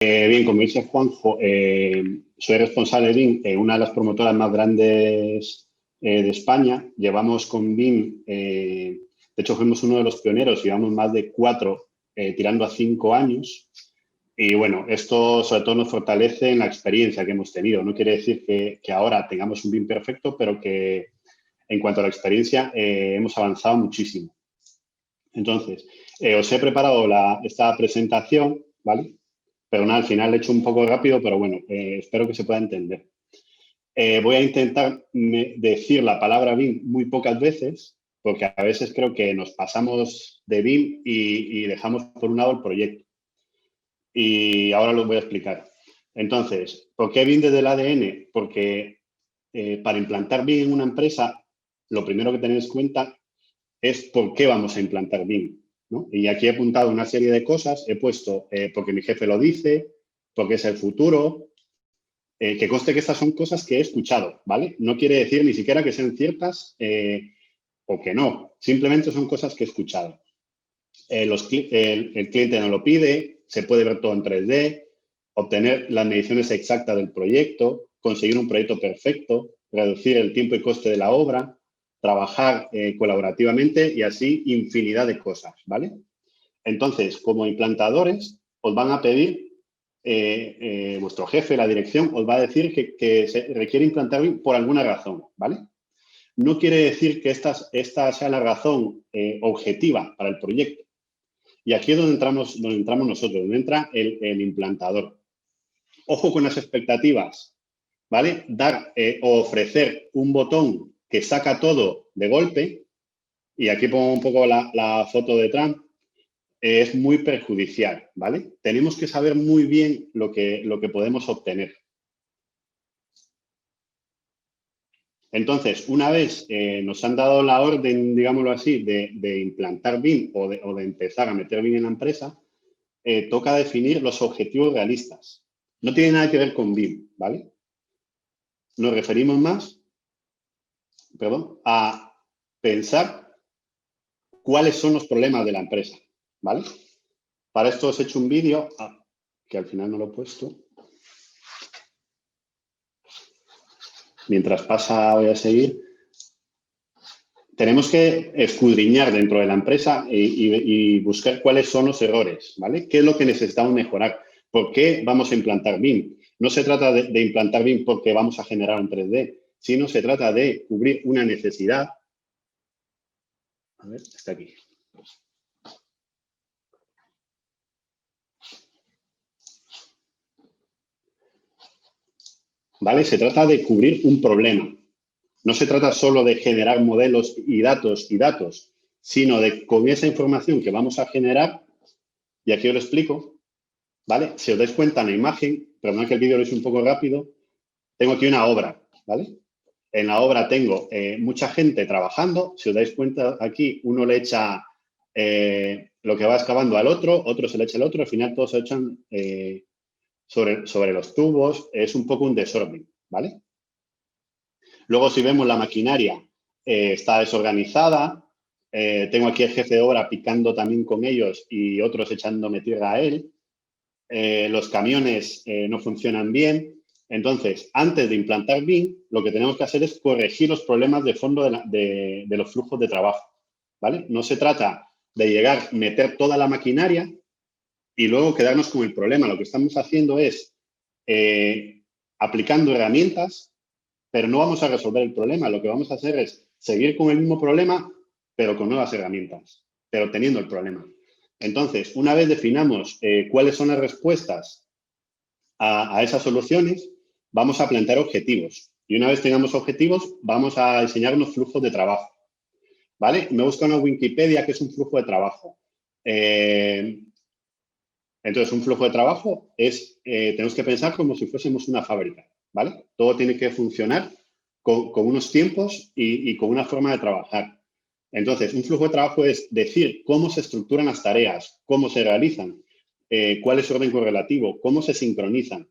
Bien, como dice Juanjo, soy responsable de BIM, una de las promotoras más grandes de España. Llevamos con BIM, de hecho fuimos uno de los pioneros, llevamos más de 4, tirando a 5 años. Y bueno, esto sobre todo nos fortalece en la experiencia que hemos tenido. No quiere decir que ahora tengamos un BIM perfecto, pero que en cuanto a la experiencia hemos avanzado muchísimo. Entonces, os he preparado esta presentación, ¿vale? Pero nada, al final lo he hecho un poco rápido, pero bueno, espero que se pueda entender. Voy a intentar decir la palabra BIM muy pocas veces, porque a veces creo que nos pasamos de BIM y dejamos por un lado el proyecto. Y ahora lo voy a explicar. Entonces, ¿por qué BIM desde el ADN? Porque para implantar BIM en una empresa, lo primero que tenéis en cuenta es por qué vamos a implantar BIM, ¿no? Y aquí he apuntado una serie de cosas. He puesto porque mi jefe lo dice, porque es el futuro. Que conste que estas son cosas que he escuchado, ¿vale? No quiere decir ni siquiera que sean ciertas o que no. Simplemente son cosas que he escuchado. El cliente no lo pide, se puede ver todo en 3D, obtener las mediciones exactas del proyecto, conseguir un proyecto perfecto, reducir el tiempo y coste de la obra, trabajar colaborativamente y así infinidad de cosas, ¿vale? Entonces, como implantadores, os van a pedir, vuestro jefe, la dirección, os va a decir que se requiere implantar BIM por alguna razón, ¿vale? No quiere decir que esta sea la razón objetiva para el proyecto. Y aquí es donde entramos nosotros, donde entra el implantador. Ojo con las expectativas, ¿vale? Dar o ofrecer un botón que saca todo de golpe, y aquí pongo un poco la foto de Trump, es muy perjudicial, ¿vale? Tenemos que saber muy bien lo que podemos obtener. Entonces, una vez nos han dado la orden, digámoslo así, de implantar BIM o de empezar a meter BIM en la empresa, toca definir los objetivos realistas. No tiene nada que ver con BIM, ¿vale? Nos referimos más, a pensar cuáles son los problemas de la empresa, ¿vale? Para esto os he hecho un vídeo, que al final no lo he puesto. Mientras pasa, voy a seguir. Tenemos que escudriñar dentro de la empresa y buscar cuáles son los errores, ¿vale? ¿Qué es lo que necesitamos mejorar? ¿Por qué vamos a implantar BIM? No se trata de implantar BIM porque vamos a generar un 3D, sino se trata de cubrir una necesidad. A ver, está aquí. ¿Vale? Se trata de cubrir un problema. No se trata solo de generar modelos y datos, sino de con esa información que vamos a generar, y aquí os lo explico, ¿vale? Si os dais cuenta en la imagen, perdón que el vídeo lo hice un poco rápido, tengo aquí una obra, ¿vale? En la obra tengo mucha gente trabajando. Si os dais cuenta aquí, uno le echa lo que va excavando al otro se le echa al otro, al final todos se echan sobre los tubos. Es un poco un desorden, ¿vale? Luego, si vemos la maquinaria, está desorganizada. Tengo aquí el jefe de obra picando también con ellos y otros echándome tierra a él. Los camiones no funcionan bien. Entonces, antes de implantar BIM, lo que tenemos que hacer es corregir los problemas de fondo de los flujos de trabajo, ¿vale? No se trata de llegar, meter toda la maquinaria y luego quedarnos con el problema. Lo que estamos haciendo es aplicando herramientas, pero no vamos a resolver el problema. Lo que vamos a hacer es seguir con el mismo problema, pero con nuevas herramientas, pero teniendo el problema. Entonces, una vez definamos cuáles son las respuestas a esas soluciones, vamos a plantear objetivos. Y una vez tengamos objetivos, vamos a diseñar unos flujos de trabajo, ¿vale? Me busca una Wikipedia que es un flujo de trabajo. Entonces, un flujo de trabajo es, tenemos que pensar como si fuésemos una fábrica, ¿vale? Todo tiene que funcionar con unos tiempos y con una forma de trabajar. Entonces, un flujo de trabajo es decir cómo se estructuran las tareas, cómo se realizan, cuál es su orden correlativo, cómo se sincronizan,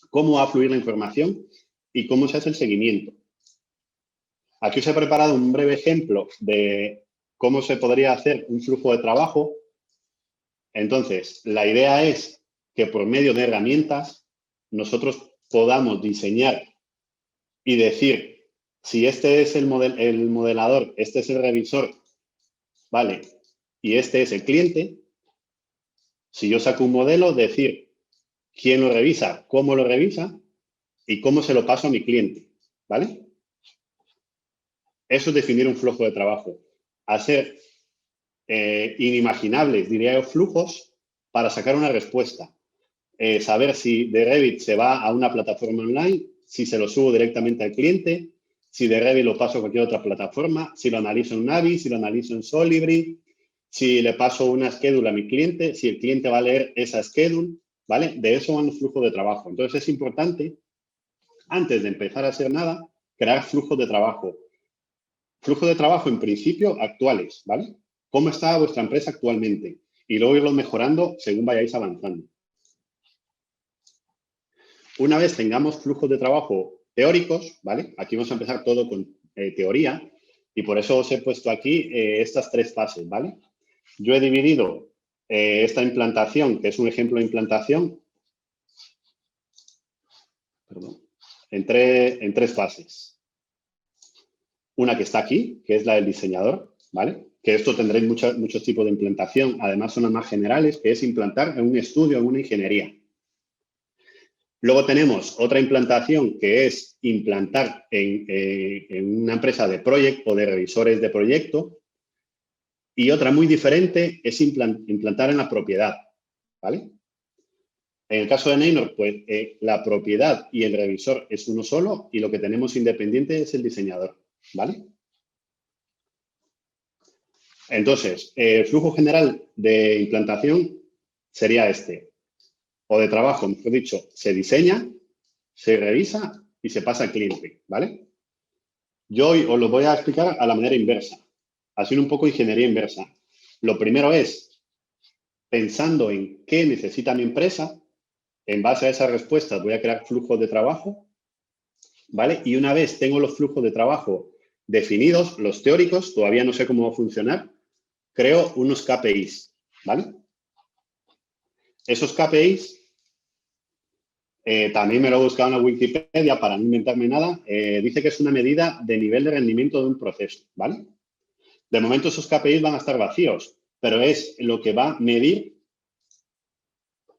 cómo va a fluir la información y cómo se hace el seguimiento. Aquí os he preparado un breve ejemplo de cómo se podría hacer un flujo de trabajo. Entonces, la idea es que por medio de herramientas nosotros podamos diseñar y decir, si este es el modelador, este es el revisor, ¿vale? Y este es el cliente, si yo saco un modelo, decir quién lo revisa, cómo lo revisa y cómo se lo paso a mi cliente, ¿vale? Eso es definir un flujo de trabajo. Hacer inimaginables, diría yo, flujos para sacar una respuesta. Saber si de Revit se va a una plataforma online, si se lo subo directamente al cliente, si de Revit lo paso a cualquier otra plataforma, si lo analizo en Navi, si lo analizo en Solibri, si le paso una schedule a mi cliente, si el cliente va a leer esa schedule, ¿vale? De eso van los flujos de trabajo. Entonces, es importante, antes de empezar a hacer nada, crear flujos de trabajo. Flujos de trabajo, en principio, actuales, ¿vale? ¿Cómo está vuestra empresa actualmente? Y luego irlos mejorando según vayáis avanzando. Una vez tengamos flujos de trabajo teóricos, ¿vale? Aquí vamos a empezar todo con teoría y por eso os he puesto aquí estas tres fases, ¿vale? Yo he dividido esta implantación, que es un ejemplo de implantación, en tres fases. Una que está aquí, que es la del diseñador, ¿vale? Que esto tendréis muchos tipos de implantación. Además, son las más generales, que es implantar en un estudio, en una ingeniería. Luego tenemos otra implantación, que es implantar en una empresa de proyecto o de revisores de proyecto. Y otra muy diferente es implantar en la propiedad, ¿vale? En el caso de Neynor, pues la propiedad y el revisor es uno solo y lo que tenemos independiente es el diseñador, ¿vale? Entonces, el flujo general de implantación sería este, o de trabajo, mejor dicho, se diseña, se revisa y se pasa al cliente, ¿vale? Yo hoy os lo voy a explicar a la manera inversa, así un poco ingeniería inversa. Lo primero es, pensando en qué necesita mi empresa, en base a esas respuestas voy a crear flujos de trabajo, ¿vale? Y una vez tengo los flujos de trabajo definidos, los teóricos, todavía no sé cómo va a funcionar, creo unos KPIs, ¿vale? Esos KPIs, también me lo he buscado en la Wikipedia para no inventarme nada, dice que es una medida de nivel de rendimiento de un proceso, ¿vale? De momento esos KPIs van a estar vacíos, pero es lo que va a medir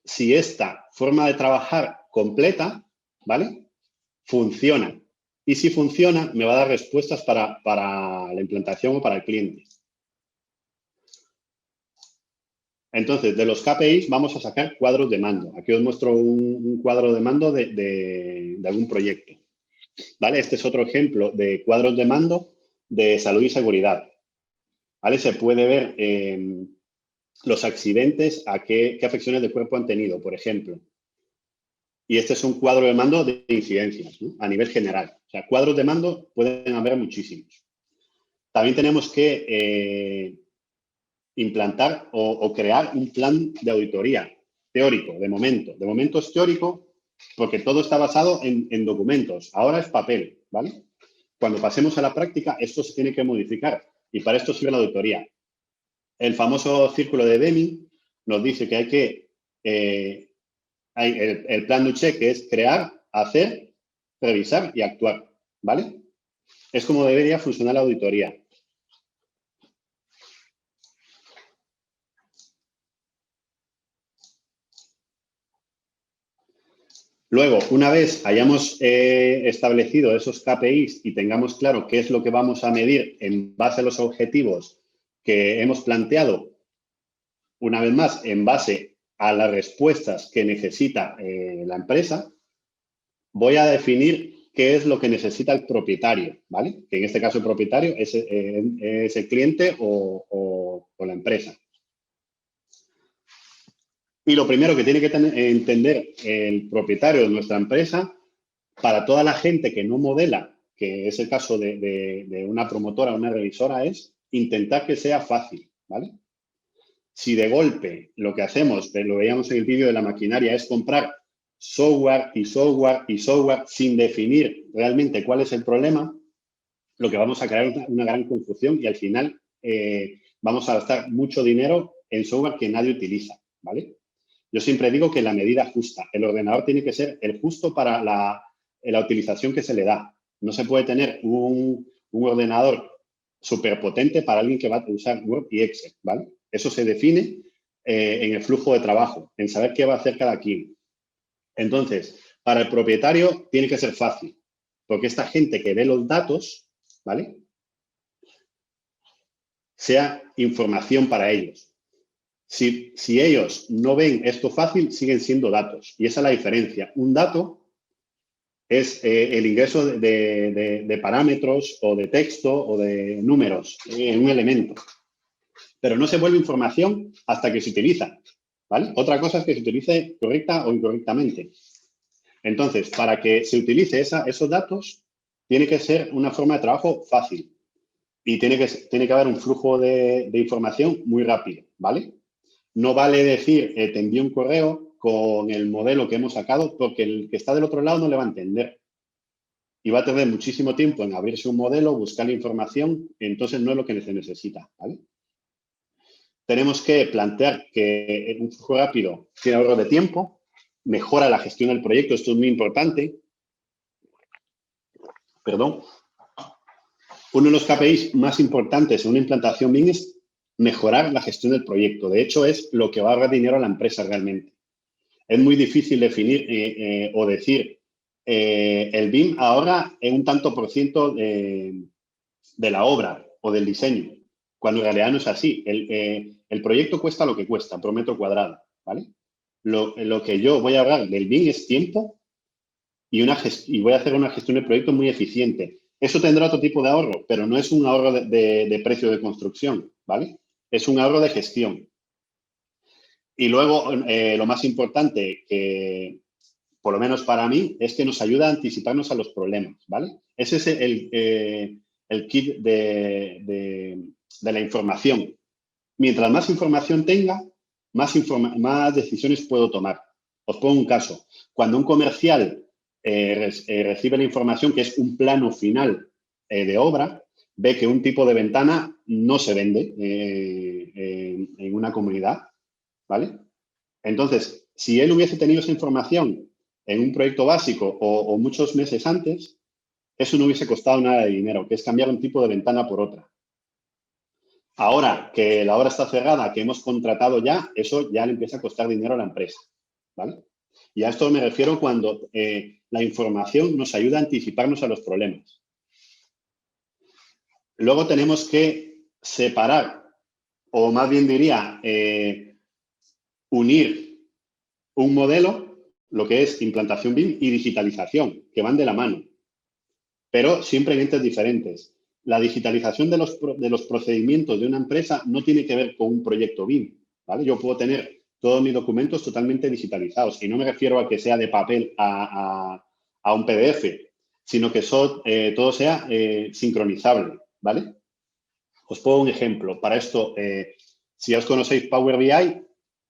si esta forma de trabajar completa, ¿vale? Funciona. Y si funciona, me va a dar respuestas para la implantación o para el cliente. Entonces, de los KPIs vamos a sacar cuadros de mando. Aquí os muestro un cuadro de mando de algún proyecto. ¿Vale? Este es otro ejemplo de cuadros de mando de salud y seguridad. ¿Vale? Se puede ver los accidentes, a qué afecciones de cuerpo han tenido, por ejemplo. Y este es un cuadro de mando de incidencias, ¿no? A nivel general. O sea, cuadros de mando pueden haber muchísimos. También tenemos que implantar o crear un plan de auditoría teórico, de momento. De momento es teórico porque todo está basado en documentos. Ahora es papel, ¿vale? Cuando pasemos a la práctica, esto se tiene que modificar y para esto sirve la auditoría. El famoso círculo de Deming nos dice que hay que... hay el plan de check, que es crear, hacer, revisar y actuar, ¿vale? Es como debería funcionar la auditoría. Luego, una vez hayamos establecido esos KPIs y tengamos claro qué es lo que vamos a medir en base a los objetivos que hemos planteado, una vez más, en base a las respuestas que necesita la empresa, voy a definir qué es lo que necesita el propietario, ¿vale? Que en este caso el propietario es el cliente o la empresa. Y lo primero que tiene que entender el propietario de nuestra empresa, para toda la gente que no modela, que es el caso de una promotora o una revisora, es intentar que sea fácil, ¿vale? Si de golpe lo que hacemos, lo veíamos en el vídeo de la maquinaria, es comprar software y software y software sin definir realmente cuál es el problema, lo que vamos a crear es una gran confusión y al final vamos a gastar mucho dinero en software que nadie utiliza, ¿vale? Yo siempre digo que la medida justa. El ordenador tiene que ser el justo para la utilización que se le da. No se puede tener un ordenador súper potente para alguien que va a usar Word y Excel, ¿vale? Eso se define en el flujo de trabajo, en saber qué va a hacer cada quien. Entonces, para el propietario tiene que ser fácil, porque esta gente que ve los datos, ¿vale?, sea información para ellos. Si ellos no ven esto fácil, siguen siendo datos. Y esa es la diferencia. Un dato es el ingreso de parámetros o de texto o de números en un elemento. Pero no se vuelve información hasta que se utiliza, ¿vale? Otra cosa es que se utilice correcta o incorrectamente. Entonces, para que se utilice esos datos, tiene que ser una forma de trabajo fácil y tiene que haber un flujo de información muy rápido, ¿vale? No vale decir, te envío un correo con el modelo que hemos sacado, porque el que está del otro lado no le va a entender. Y va a tener muchísimo tiempo en abrirse un modelo, buscar la información, entonces no es lo que se necesita, ¿vale? Tenemos que plantear que un flujo rápido tiene ahorro de tiempo, mejora la gestión del proyecto, esto es muy importante. Perdón. Uno de los KPIs más importantes en una implantación BIM es mejorar la gestión del proyecto. De hecho, es lo que va a ahorrar dinero a la empresa realmente. Es muy difícil definir o decir el BIM ahorra en un tanto por ciento de la obra o del diseño, cuando en realidad no es así. El proyecto cuesta lo que cuesta, por metro cuadrado, ¿vale? Lo que yo voy a ahorrar del BIM es tiempo y voy a hacer una gestión de proyecto muy eficiente. Eso tendrá otro tipo de ahorro, pero no es un ahorro de precio de construcción, ¿vale? Es un ahorro de gestión. Y luego, lo más importante, que por lo menos para mí, es que nos ayuda a anticiparnos a los problemas, ¿vale? Ese es el kit de la información. Mientras más información tenga, más decisiones puedo tomar. Os pongo un caso. Cuando un comercial recibe la información, que es un plano final de obra, ve que un tipo de ventana no se vende en una comunidad, ¿vale? Entonces, si él hubiese tenido esa información en un proyecto básico o muchos meses antes, eso no hubiese costado nada de dinero, que es cambiar un tipo de ventana por otra. Ahora que la obra está cerrada, que hemos contratado ya, eso ya le empieza a costar dinero a la empresa, ¿vale? Y a esto me refiero cuando la información nos ayuda a anticiparnos a los problemas. Luego tenemos que separar, o más bien diría, unir un modelo, lo que es implantación BIM y digitalización, que van de la mano, pero siempre en entes diferentes. La digitalización de los procedimientos de una empresa no tiene que ver con un proyecto BIM, ¿vale? Yo puedo tener todos mis documentos totalmente digitalizados y no me refiero a que sea de papel a un PDF, sino que todo sea sincronizable, ¿vale? Os pongo un ejemplo. Para esto, si os conocéis Power BI,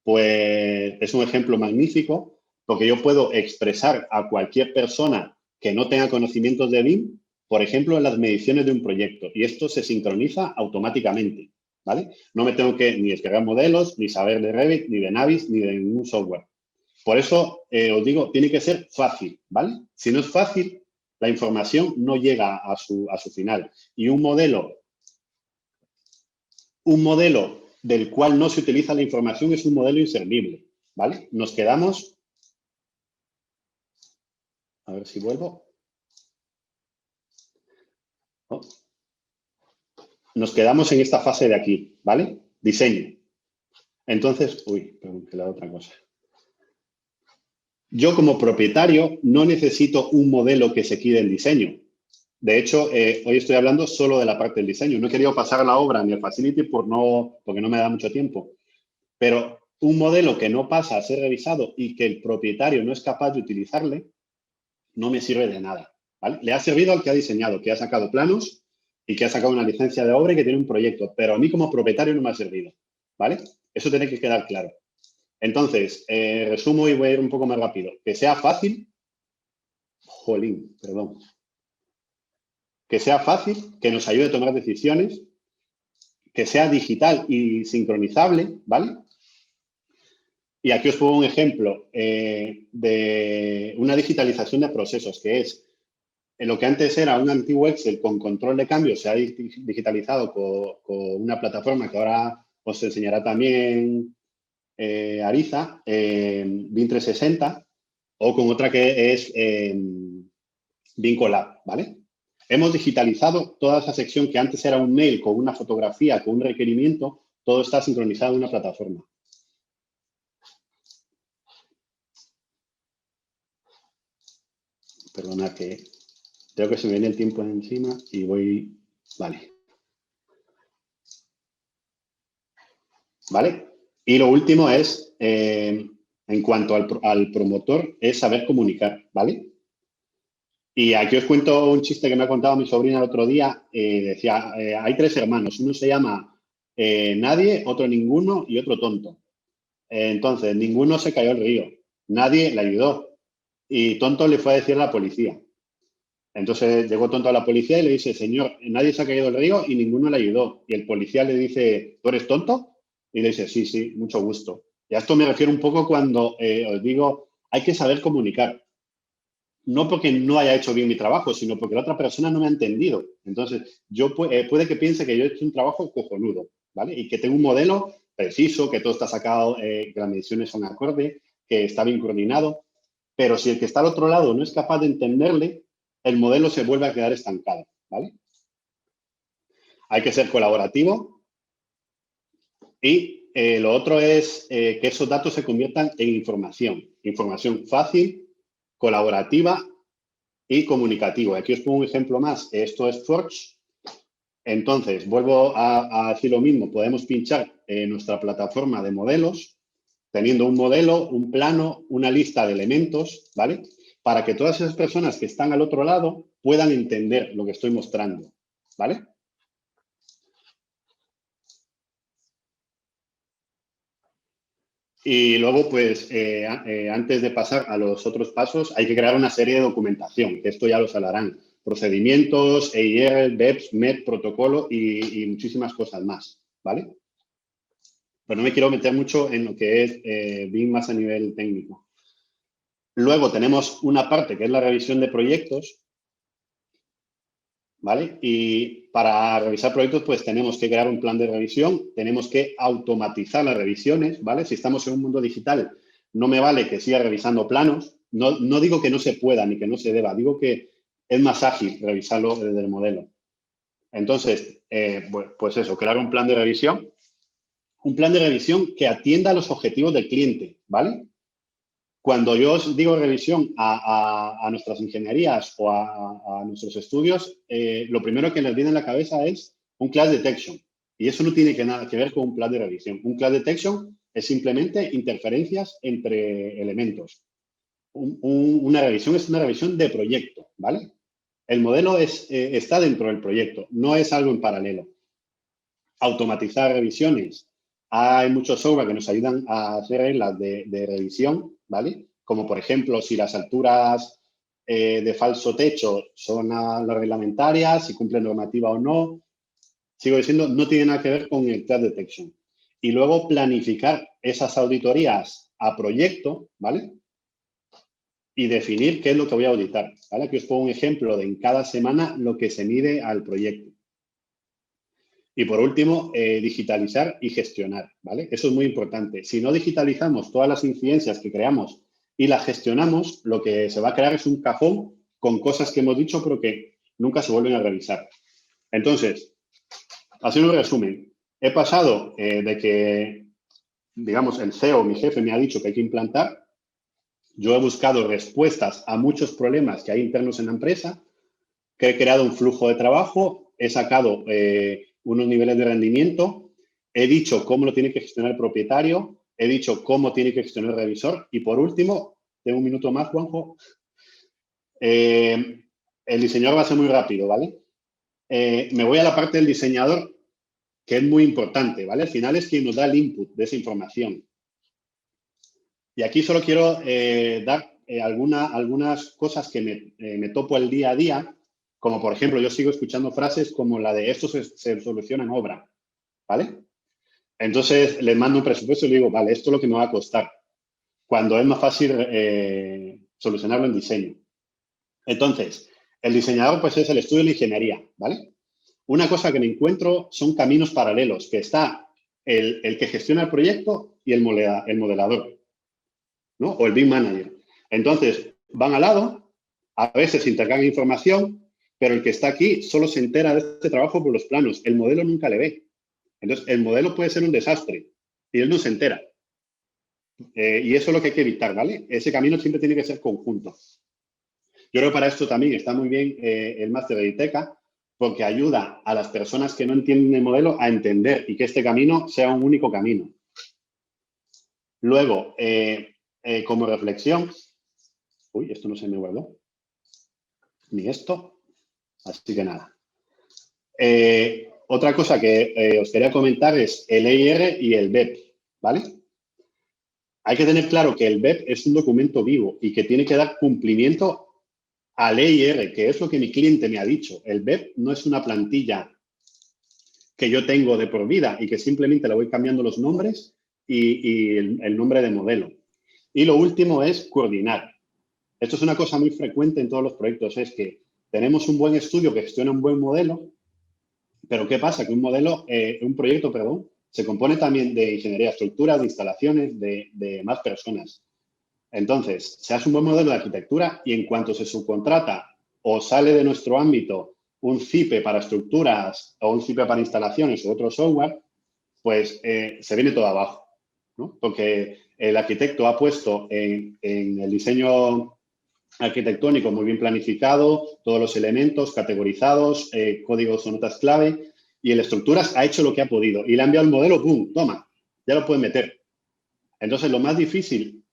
pues es un ejemplo magnífico porque yo puedo expresar a cualquier persona que no tenga conocimientos de BIM, por ejemplo, en las mediciones de un proyecto. Y esto se sincroniza automáticamente, ¿vale? No me tengo que ni descargar modelos, ni saber de Revit, ni de Navis, ni de ningún software. Por eso os digo, tiene que ser fácil, ¿vale? Si no es fácil, la información no llega a su final. Y un modelo del cual no se utiliza la información es un modelo inservible, ¿vale? Nos quedamos, a ver si vuelvo. Oh. Nos quedamos en esta fase de aquí, ¿vale? Diseño. Entonces, perdón, que le da otra cosa. Yo como propietario no necesito un modelo que se quede en diseño. De hecho, hoy estoy hablando solo de la parte del diseño. No he querido pasar la obra ni el facility porque no me da mucho tiempo. Pero un modelo que no pasa a ser revisado y que el propietario no es capaz de utilizarle, no me sirve de nada, ¿vale? Le ha servido al que ha diseñado, que ha sacado planos y que ha sacado una licencia de obra y que tiene un proyecto, pero a mí como propietario no me ha servido, ¿vale? Eso tiene que quedar claro. Entonces, resumo y voy a ir un poco más rápido. Que sea fácil, que sea fácil, que nos ayude a tomar decisiones, que sea digital y sincronizable, ¿vale? Y aquí os pongo un ejemplo de una digitalización de procesos, que es lo que antes era un antiguo Excel con control de cambio, se ha digitalizado con una plataforma que ahora os enseñará también Ariza, BIM 360, o con otra que es BIM Collab, ¿vale? Hemos digitalizado toda esa sección que antes era un mail con una fotografía, con un requerimiento, todo está sincronizado en una plataforma. Perdona que creo que se me viene el tiempo encima y voy... Vale. ¿Vale? Y lo último es, en cuanto al promotor, es saber comunicar, ¿vale? Y aquí os cuento un chiste que me ha contado mi sobrina el otro día. Decía, hay 3 hermanos, uno se llama Nadie, otro Ninguno y otro Tonto. Entonces, Ninguno se cayó al río, Nadie le ayudó y Tonto le fue a decir a la policía. Entonces llegó Tonto a la policía y le dice, señor, nadie se ha caído al río y ninguno le ayudó. Y el policía le dice, ¿tú eres tonto? Y le dice, sí, sí, mucho gusto. Y a esto me refiero un poco cuando os digo, hay que saber comunicar. No porque no haya hecho bien mi trabajo, sino porque la otra persona no me ha entendido. Entonces, yo puede que piense que yo he hecho un trabajo cojonudo, ¿vale? Y que tengo un modelo preciso, que todo está sacado, que las mediciones son acorde, que está bien coordinado. Pero si el que está al otro lado no es capaz de entenderle, el modelo se vuelve a quedar estancado, ¿vale? Hay que ser colaborativo y lo otro es que esos datos se conviertan en información. Información fácil, colaborativa y comunicativo. Aquí os pongo un ejemplo más. Esto es Forge. Entonces, vuelvo a decir lo mismo. Podemos pinchar en nuestra plataforma de modelos, teniendo un modelo, un plano, una lista de elementos, ¿vale? Para que todas esas personas que están al otro lado puedan entender lo que estoy mostrando, ¿vale? Y luego, pues, antes de pasar a los otros pasos, hay que crear una serie de documentación, que esto ya los hablarán. Procedimientos, EIR, BEPS, MET, protocolo y muchísimas cosas más, ¿vale? Pero no me quiero meter mucho en lo que es BIM más a nivel técnico. Luego tenemos una parte que es la revisión de proyectos, ¿vale? Y para revisar proyectos, pues tenemos que crear un plan de revisión, tenemos que automatizar las revisiones, ¿vale? Si estamos en un mundo digital, no me vale que siga revisando planos. No digo que no se pueda ni que no se deba, digo que es más ágil revisarlo desde el modelo. Entonces, pues eso, crear un plan de revisión. Un plan de revisión que atienda a los objetivos del cliente, ¿vale? Cuando yo os digo revisión a nuestras ingenierías o a nuestros estudios, lo primero que les viene en la cabeza es un class detection. Y eso no tiene nada que ver con un plan de revisión. Un class detection es simplemente interferencias entre elementos. Una revisión es una revisión de proyecto, ¿vale? El modelo está dentro del proyecto, no es algo en paralelo. Automatizar revisiones. Hay muchos software que nos ayudan a hacer reglas de revisión, ¿vale? Como por ejemplo, si las alturas de falso techo son las reglamentarias, si cumplen normativa o no. Sigo diciendo, no tiene nada que ver con el class detection. Y luego planificar esas auditorías a proyecto, ¿vale? Y definir qué es lo que voy a auditar, ¿vale? Aquí os pongo un ejemplo de en cada semana lo que se mide al proyecto. Y por último, digitalizar y gestionar, ¿vale? Eso es muy importante. Si no digitalizamos todas las incidencias que creamos y las gestionamos, lo que se va a crear es un cajón con cosas que hemos dicho, pero que nunca se vuelven a revisar. Entonces, haciendo un resumen, he pasado de que, digamos, el CEO, mi jefe, me ha dicho que hay que implantar. Yo he buscado respuestas a muchos problemas que hay internos en la empresa, que he creado un flujo de trabajo, he sacado unos niveles de rendimiento, he dicho cómo lo tiene que gestionar el propietario, he dicho cómo tiene que gestionar el revisor y por último, tengo un minuto más, Juanjo, el diseñador va a ser muy rápido, ¿vale? Me voy a la parte del diseñador, que es muy importante, ¿vale? Al final es quien nos da el input de esa información. Y aquí solo quiero dar algunas cosas que me topo el día a día, como por ejemplo, yo sigo escuchando frases como la de esto se soluciona en obra, ¿vale? Entonces, les mando un presupuesto y le digo, vale, esto es lo que me va a costar. cuando es más fácil solucionarlo en diseño. Entonces, el diseñador pues es el estudio de la ingeniería, ¿vale? Una cosa que me encuentro son caminos paralelos, que está el que gestiona el proyecto y el modelador, ¿no? O el BIM manager. Entonces, van al lado, a veces intercambian información, pero el que está aquí solo se entera de este trabajo por los planos. El modelo nunca le ve. Entonces, el modelo puede ser un desastre y él no se entera. Y eso es lo que hay que evitar, ¿vale? Ese camino siempre tiene que ser conjunto. Yo creo que para esto también está muy bien el máster de ITECA, porque ayuda a las personas que no entienden el modelo a entender y que este camino sea un único camino. Luego, como reflexión, uy, esto no se me guardó, ni esto, así que nada. Otra cosa que os quería comentar es el EIR y el BEP, ¿vale? Hay que tener claro que el BEP es un documento vivo y que tiene que dar cumplimiento al EIR, que es lo que mi cliente me ha dicho. El BEP no es una plantilla que yo tengo de por vida y que simplemente le voy cambiando los nombres y el nombre de modelo. Y lo último es coordinar. Esto es una cosa muy frecuente en todos los proyectos, es que tenemos un buen estudio que gestiona un buen modelo, pero ¿qué pasa? Que un proyecto, perdón, se compone también de ingeniería de estructuras, de instalaciones, de más personas. Entonces, se hace un buen modelo de arquitectura y en cuanto se subcontrata o sale de nuestro ámbito un CIPE para estructuras o un CIPE para instalaciones o otro software, pues se viene todo abajo, ¿no? Porque el arquitecto ha puesto en el diseño arquitectónico muy bien planificado, todos los elementos categorizados, códigos o notas clave, y el estructuras ha hecho lo que ha podido y le ha enviado el modelo, ¡pum!, toma, ya lo pueden meter. Entonces, lo más difícil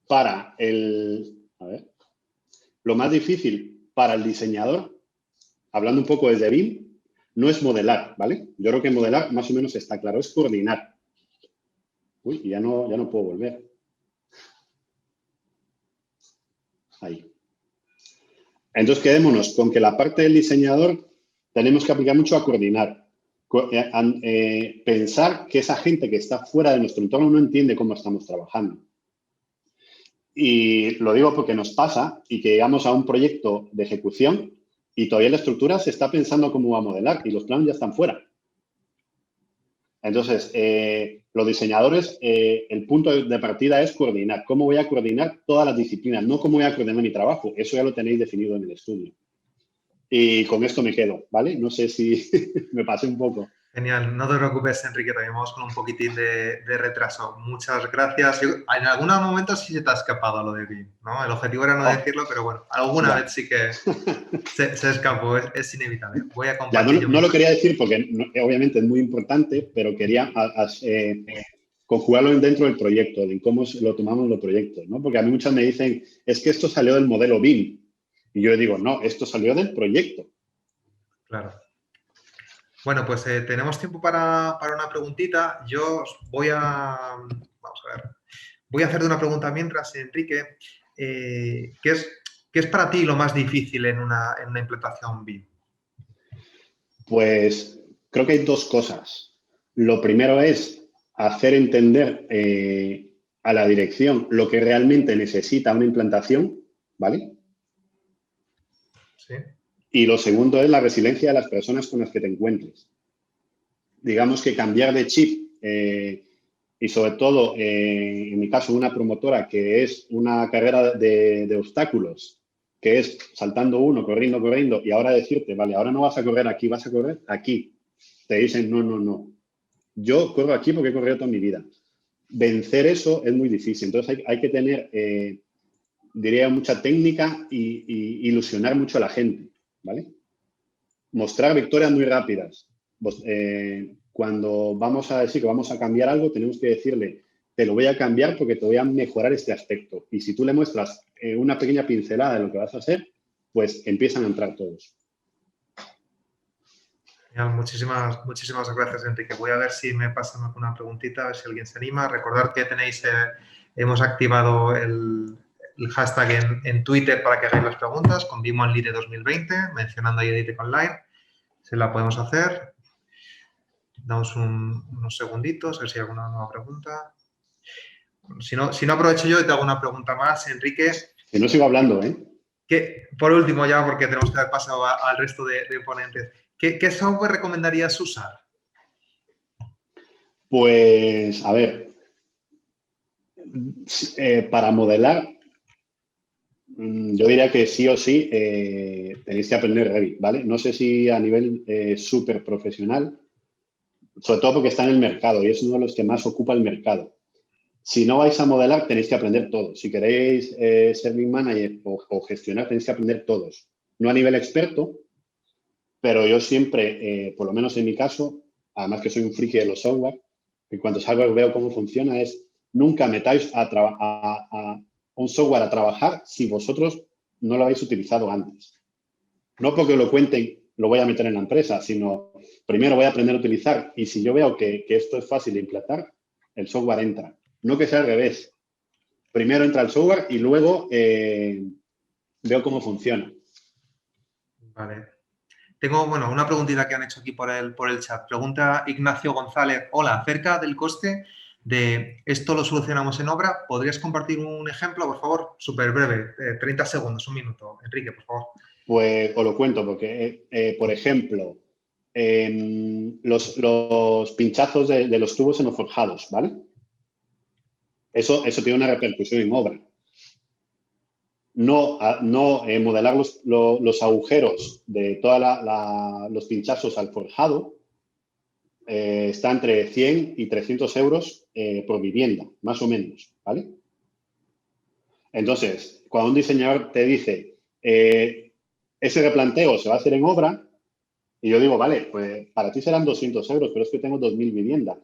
para el diseñador, hablando un poco desde BIM, no es modelar, ¿vale? Yo creo que modelar más o menos está claro, es coordinar. Uy, ya no puedo volver. Ahí. Entonces, quedémonos con que la parte del diseñador tenemos que aplicar mucho a coordinar. Pensar que esa gente que está fuera de nuestro entorno no entiende cómo estamos trabajando. Y lo digo porque nos pasa y que llegamos a un proyecto de ejecución y todavía la estructura se está pensando cómo va a modelar y los planos ya están fuera. Entonces, los diseñadores, el punto de partida es coordinar. ¿Cómo voy a coordinar todas las disciplinas? No cómo voy a coordinar mi trabajo. Eso ya lo tenéis definido en el estudio. Y con esto me quedo, ¿vale? No sé si me pasé un poco. Genial, no te preocupes, Enrique, también vamos con un poquitín de retraso. Muchas gracias. En algún momento sí se te ha escapado lo de BIM, ¿no? El objetivo era no decirlo, pero bueno, alguna vez sí que se escapó, es inevitable. Voy a Ya, compartir yo no mi lo quería pantalla. decir porque obviamente es muy importante, pero quería conjugarlo dentro del proyecto, de cómo lo tomamos los proyectos, ¿no? Porque a mí muchas me dicen, es que esto salió del modelo BIM. Y yo digo, no, esto salió del proyecto. Claro. Bueno, pues tenemos tiempo para una preguntita. Yo voy a... Vamos a ver. Voy a hacerte una pregunta mientras, Enrique. ¿Qué es para ti lo más difícil en una implantación BIM? Pues creo que hay dos cosas. Lo primero es hacer entender a la dirección lo que realmente necesita una implantación, ¿vale? Sí. Y lo segundo es la resiliencia de las personas con las que te encuentres. Digamos que cambiar de chip y sobre todo, en mi caso, una promotora que es una carrera de obstáculos, que es saltando uno, corriendo, y ahora decirte, vale, ahora no vas a correr aquí, vas a correr aquí. Te dicen, no. Yo corro aquí porque he corrido toda mi vida. Vencer eso es muy difícil. Entonces hay que tener, diría, mucha técnica y ilusionar mucho a la gente, ¿vale? Mostrar victorias muy rápidas. Cuando vamos a decir que vamos a cambiar algo, tenemos que decirle, te lo voy a cambiar porque te voy a mejorar este aspecto. Y si tú le muestras una pequeña pincelada de lo que vas a hacer, pues empiezan a entrar todos. Genial, muchísimas gracias, Enrique. Voy a ver si me pasan alguna preguntita, a ver si alguien se anima. Recordad que hemos activado el hashtag en Twitter para que hagáis las preguntas con BIM Online 2020, mencionando ahí Editec Online. Se la podemos hacer. Damos unos segunditos, a ver si hay alguna nueva pregunta. Si no aprovecho yo y te hago una pregunta más, Enrique. Que no sigo hablando, ¿eh? Por último ya, porque tenemos que dar paso al resto de ponentes. ¿Qué software recomendarías usar? Pues, a ver, para modelar, yo diría que sí o sí tenéis que aprender Revit, ¿vale? No sé si a nivel súper profesional, sobre todo porque está en el mercado y es uno de los que más ocupa el mercado. Si no vais a modelar, tenéis que aprender todo. Si queréis ser BIM manager o gestionar, tenéis que aprender todos. No a nivel experto, pero yo siempre, por lo menos en mi caso, además que soy un friki de los software, en cuanto salgo veo cómo funciona, es nunca metáis a un software a trabajar si vosotros no lo habéis utilizado antes. No porque lo cuenten, lo voy a meter en la empresa, sino primero voy a aprender a utilizar y si yo veo que esto es fácil de implantar, el software entra. No que sea al revés. Primero entra el software y luego veo cómo funciona. Vale. Tengo, bueno, una preguntita que han hecho aquí por el chat. Pregunta Ignacio González. Hola, acerca del coste de esto lo solucionamos en obra. ¿Podrías compartir un ejemplo, por favor? Súper breve, 30 segundos, un minuto. Enrique, por favor. Pues os lo cuento porque, por ejemplo, los pinchazos de los tubos en los forjados, ¿vale? Eso tiene una repercusión en obra. No modelar los agujeros de todos los pinchazos al forjado está entre 100 y 300 euros por vivienda, más o menos, ¿vale? Entonces, cuando un diseñador te dice ese replanteo se va a hacer en obra, y yo digo, vale, pues para ti serán 200 euros, pero es que tengo 2.000 viviendas.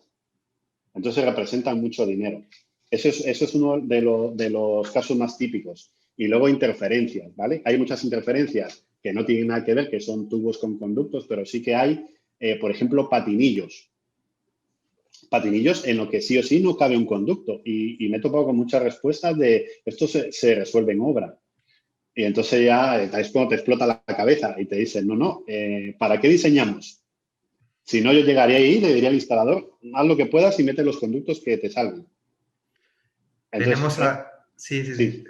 Entonces representan mucho dinero. Eso es uno de los casos más típicos. Y luego interferencias, ¿vale? Hay muchas interferencias que no tienen nada que ver, que son tubos con conductos, pero sí que hay, por ejemplo, patinillos. Patinillos en lo que sí o sí no cabe un conducto. Y me he topado con muchas respuestas de esto se resuelve en obra. Y entonces ya es cuando te explota la cabeza y te dicen, no, ¿para qué diseñamos? Si no, yo llegaría ahí y le diría al instalador, haz lo que puedas y mete los conductos que te salgan. Entonces, Tenemos a... Sí. sí.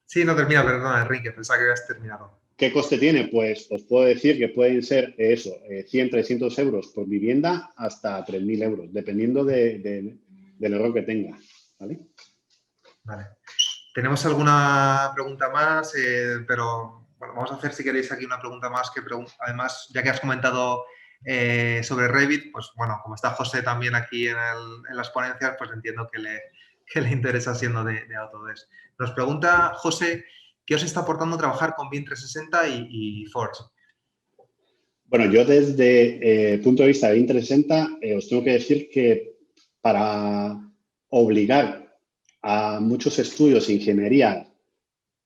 Sí, no termina, perdona, Enrique, pensaba que habías terminado. ¿Qué coste tiene? Pues os puedo decir que pueden ser 100, 300 euros por vivienda hasta 3.000 euros, dependiendo del error que tenga. ¿Vale? Vale. Tenemos alguna pregunta más, pero bueno, vamos a hacer, si queréis, aquí una pregunta más. Además, ya que has comentado sobre Revit, pues bueno, como está José también aquí en las ponencias, pues entiendo que le interesa siendo de Autodesk. Nos pregunta José, ¿qué os está aportando trabajar con BIM 360 y Forge? Bueno, yo desde el punto de vista de BIM 360 os tengo que decir que para obligar a muchos estudios de ingeniería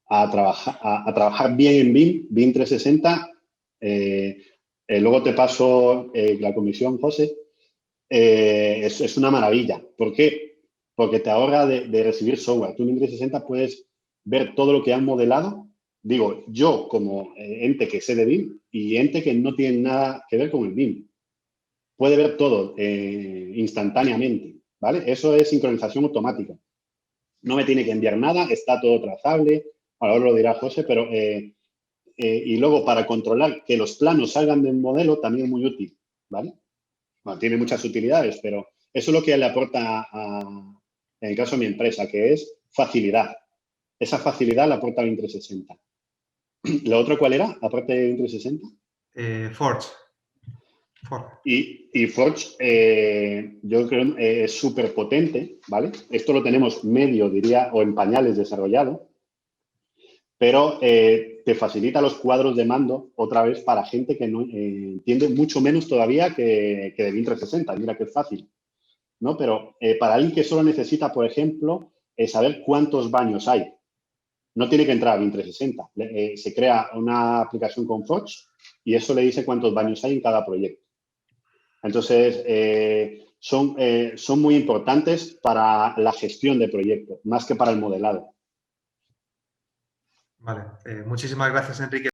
a trabajar bien en BIM 360, luego te paso la comisión, José, es una maravilla. ¿Por qué? Porque te ahorra de recibir software. Tú en BIM 360 puedes ver todo lo que han modelado. Digo, yo como ente que sé de BIM y ente que no tiene nada que ver con el BIM. Puede ver todo instantáneamente, ¿vale? Eso es sincronización automática. No me tiene que enviar nada, está todo trazable. Ahora lo dirá José, pero... y luego, para controlar que los planos salgan del modelo, también es muy útil, ¿vale? Bueno, tiene muchas utilidades, pero eso es lo que le aporta, en el caso de mi empresa, que es facilidad. Esa facilidad la aporta BIM 360. ¿La otra cuál era, aparte de BIM 360? Forge. Y Forge, yo creo, es súper potente, ¿vale? Esto lo tenemos medio, diría, o en pañales desarrollado, pero te facilita los cuadros de mando otra vez para gente que no entiende mucho menos todavía que de BIM 360. Mira que es fácil, ¿no? Pero para alguien que solo necesita, por ejemplo, saber cuántos baños hay, no tiene que entrar a BIM 360. Se crea una aplicación con Forge y eso le dice cuántos baños hay en cada proyecto. Entonces, son muy importantes para la gestión de proyectos, más que para el modelado. Vale, muchísimas gracias, Enrique.